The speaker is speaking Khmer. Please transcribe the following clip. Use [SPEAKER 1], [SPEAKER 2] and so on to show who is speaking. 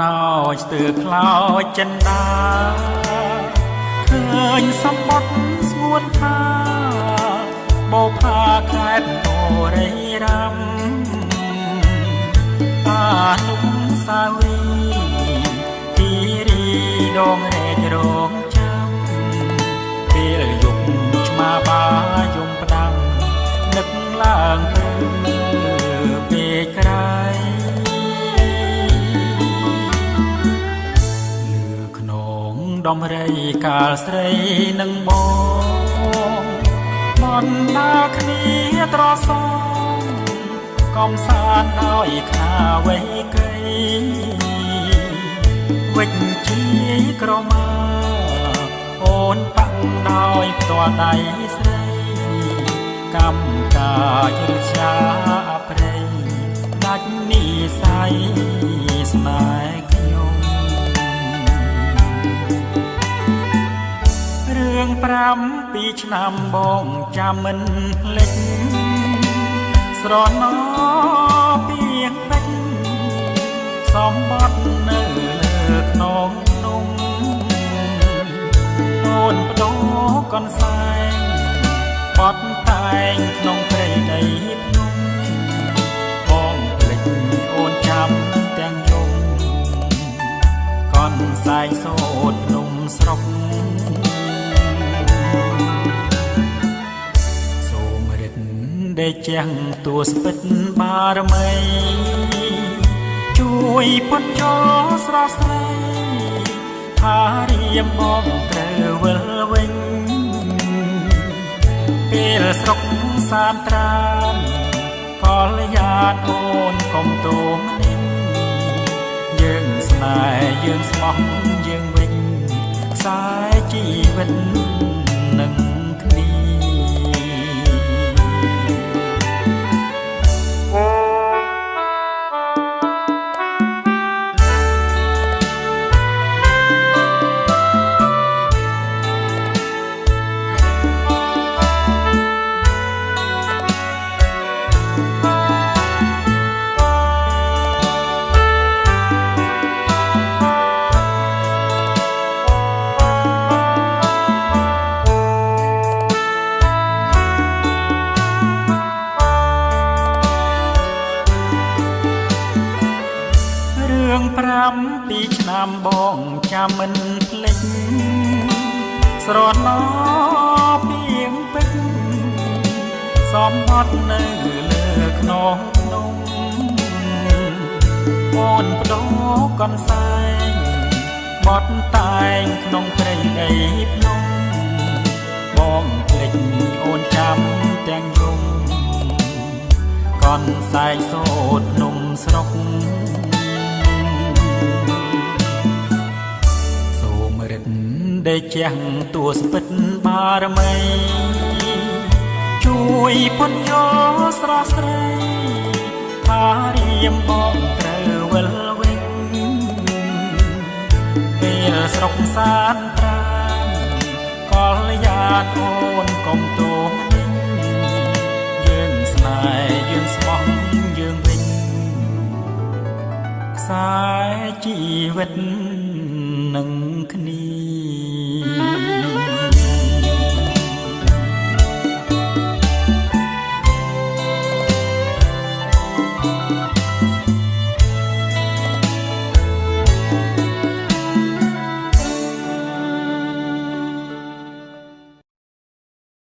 [SPEAKER 1] ណោចស្ទើរខ្លោចចិនដាឃើញសម្បត្តិស្ងួនថាបោផាខែតបរិរំអានុសាវរីគិរីដងរែករងចាំពេលយប់ឆ្មាបាយំផ្ដាំនឹកឡើងទៅពេលក្រោយដំរីកាលស្រីនឹងបងបណ្ដាគ្នាត្រសងកំសាន្តដោយខាវៃកៃវិជ្ជាក្រមាអូនបាក់ដោយផ្ទាល់ដៃស្រីកម្មការជ្រឹកឆាអប្រៃដាច់និស័យស្នេហ៍ខ្ញុំរឿង7ឆ្នាំបងចាំមិនភ្លេចស្រណោពីងពេជ្រសម្បត្តិនៅលើខ្នងភ្នំអូនបដូរកនសែងបត់តែងក្នុងព្រៃដីភ្នំបងភ្លេចអូនចាំទាំងយំកនសែងសូត្រភ្នំស្រុកដេកជាងទួស្ពិតបារមីជួយពត់ចោស្រស់ស្រីថារៀមបងត្រូវវិលវិញពេលស្រុកសានត្រានកលយាតអូនកុំទងនេះយើងស្នេហ៍យើងស្មោះយើងវិញខ្សែជីវិតនឹងគ្នា7ឆ្នាំបងចាំមិនភ្លេចស្រណោពីងពេជ្រសម្បត្តិនៅលើខ្នងភ្នំអូនបដូរកនសែងបត់តែងក្នុងព្រៃដីភ្នំបងភ្លេចអូនចាំទាំងយំកនសែងសូត្រភ្នំស្រុកដេកជាងទួស្ពិតបារមីជួយពត់យោស្រស់ស្រីថារៀមបងត្រូវវិលវិញពេលស្រុកសានត្រានកលយាតអូនកុំទងនេះយើងស្នេហ៍យើងស្មោះយើងវិញខ្សែជីវិតនឹងគ្នា